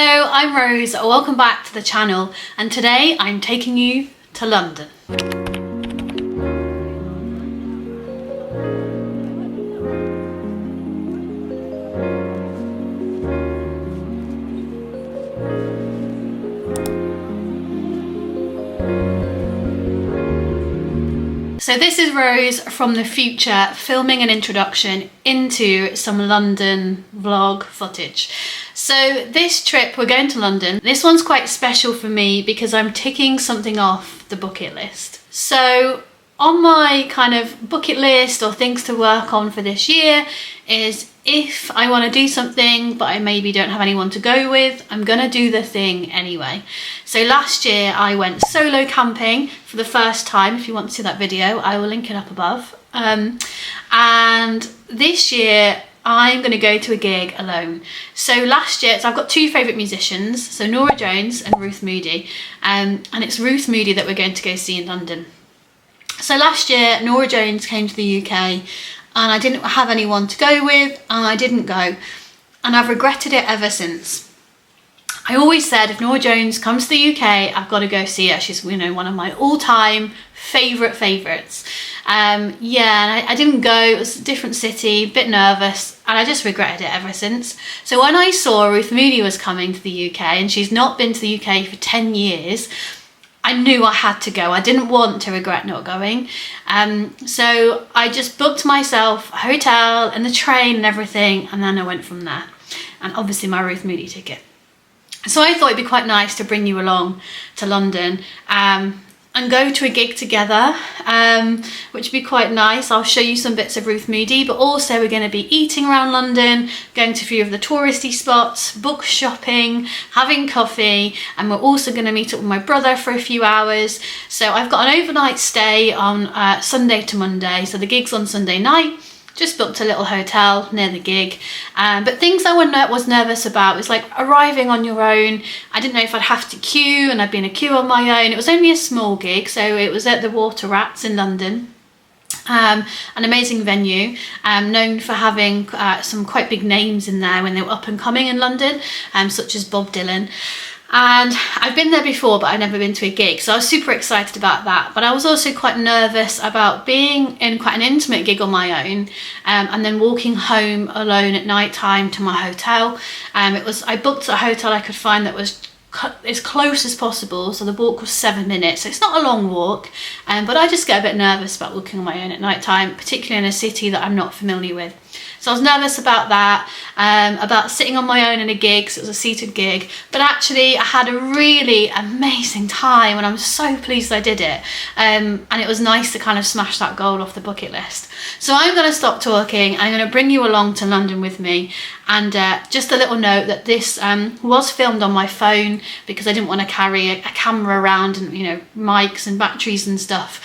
Hello, I'm Rose, welcome back to the channel, and today I'm taking you to London. So this is Rose from the future filming an introduction into some London vlog footage. So this trip, we're going to London. This one's quite special for me because I'm ticking something off the bucket list. So on my kind of bucket list or things to work on for this year is if I want to do something but I maybe don't have anyone to go with, I'm gonna do the thing anyway. So last year I went solo camping for the first time. If you want to see that video, I will link it up above. And this year I'm going to go to a gig alone. So last year, I've got two favourite musicians, so Norah Jones and Ruth Moody, and it's Ruth Moody that we're going to go see in London. So last year, Norah Jones came to the UK and I didn't have anyone to go with and I didn't go. And I've regretted it ever since. I always said if Norah Jones comes to the UK, I've got to go see her. She's, you know, one of my all-time favourites. Yeah, and I didn't go. It was a different city, a bit nervous, and I just regretted it ever since. So when I saw Ruth Moody was coming to the UK, and she's not been to the UK for 10 years, I knew I had to go. I didn't want to regret not going. So I just booked myself a hotel and the train and everything, and then I went from there. And obviously my Ruth Moody ticket. So I thought it'd be quite nice to bring you along to London and go to a gig together, which would be quite nice. I'll show you some bits of Ruth Moody, but also we're going to be eating around London, going to a few of the touristy spots, book shopping, having coffee, and we're also going to meet up with my brother for a few hours. So I've got an overnight stay on Sunday to Monday, so the gig's on Sunday night. Just booked a little hotel near the gig, but things I was nervous about was like arriving on your own. I didn't know if I'd have to queue, and I'd be in a queue on my own. It was only a small gig, so it was at the Water Rats in London. An amazing venue, known for having some quite big names in there when they were up and coming in London, such as Bob Dylan. And I've been there before, but I've never been to a gig, so I was super excited about that. But I was also quite nervous about being in quite an intimate gig on my own, and then walking home alone at night time to my hotel. I booked a hotel I could find that was as close as possible, so the walk was 7 minutes. So it's not a long walk, but I just get a bit nervous about walking on my own at night time, particularly in a city that I'm not familiar with. So I was nervous about that, about sitting on my own in a gig, so it was a seated gig, but actually I had a really amazing time and I'm so pleased I did it. And it was nice to kind of smash that goal off the bucket list. So I'm going to stop talking, I'm going to bring you along to London with me, and just a little note that this was filmed on my phone because I didn't want to carry a camera around and, you know, mics and batteries and stuff.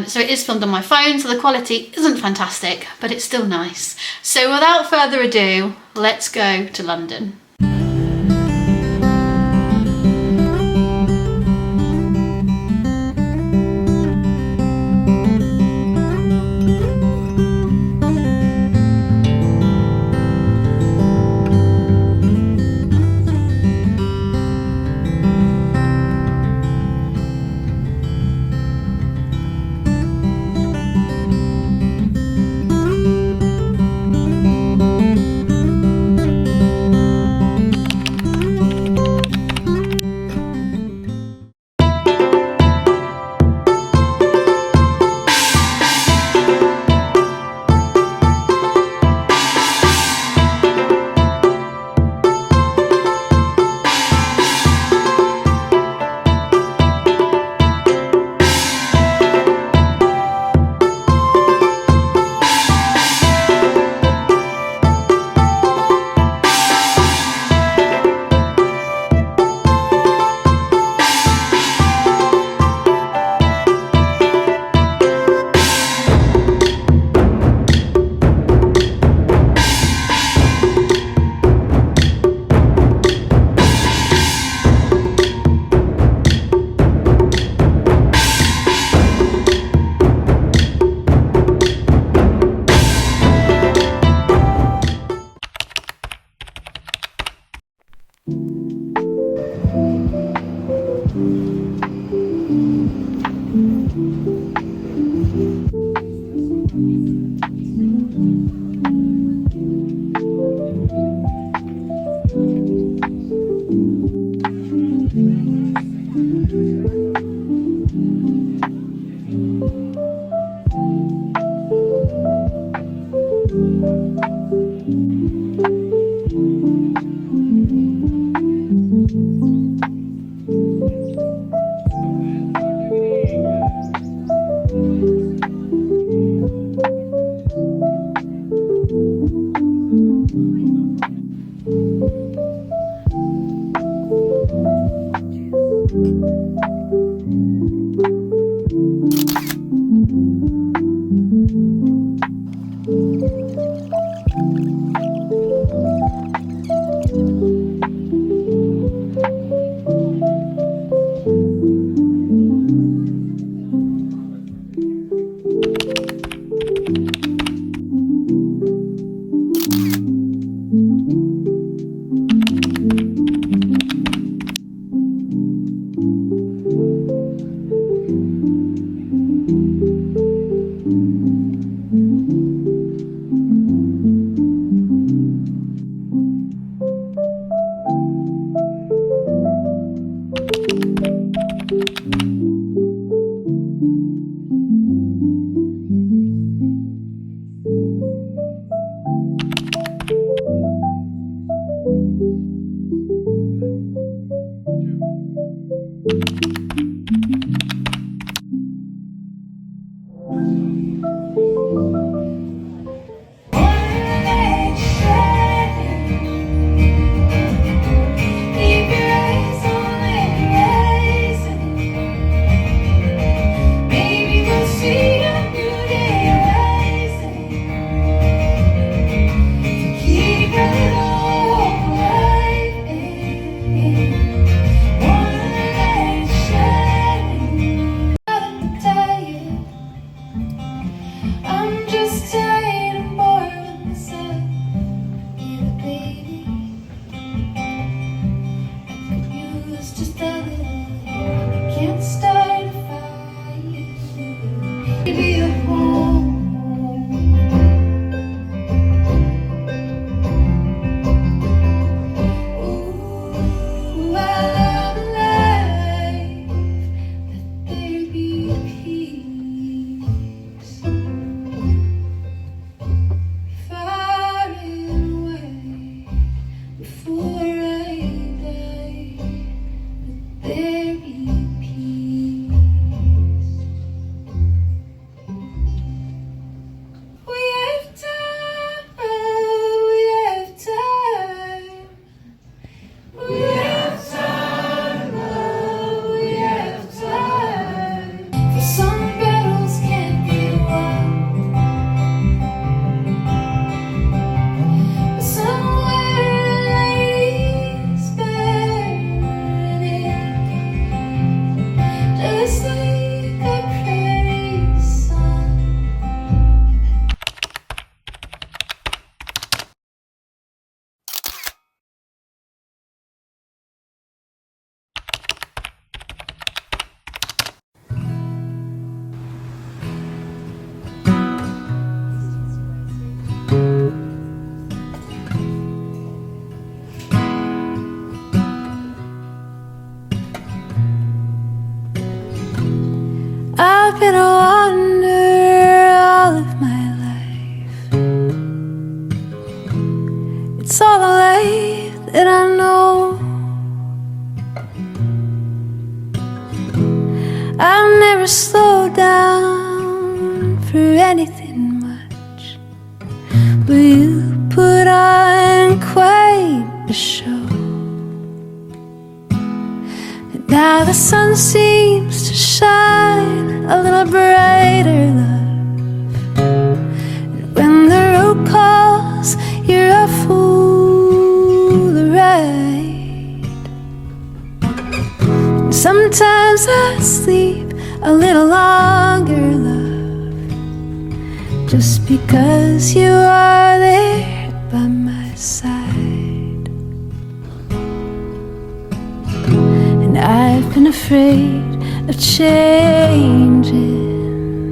So it is filmed on my phone, so the quality isn't fantastic, but it's still nice. So without further ado, let's go to London. I've been a wanderer all of my life. It's all the life that I know. I've never slowed down for anything much, but you put on quite a show. And now the sun seems to shine a little brighter, love. And when the road calls, you're a fool to ride. Sometimes I sleep a little longer, love, just because you are there by my side. And I've been afraid of changing,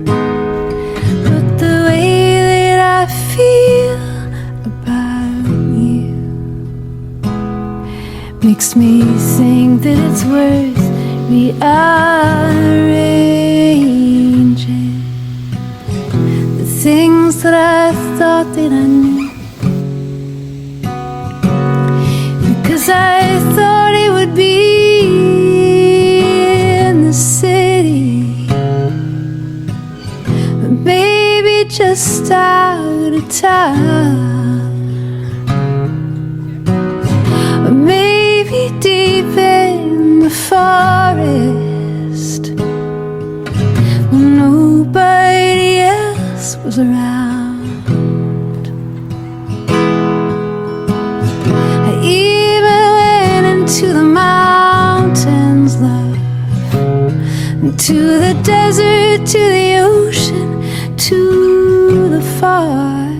but the way that I feel about you makes me think that it's worth rearranging the things that I thought that I knew, because I thought it would be city, but maybe just out of town, or maybe deep in the forest. circles around. I even went into the mountains, love, to the desert, to the ocean, to the far.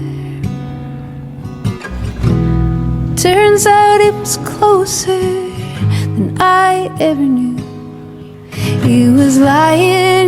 Turns out it was closer than I ever knew. He was lying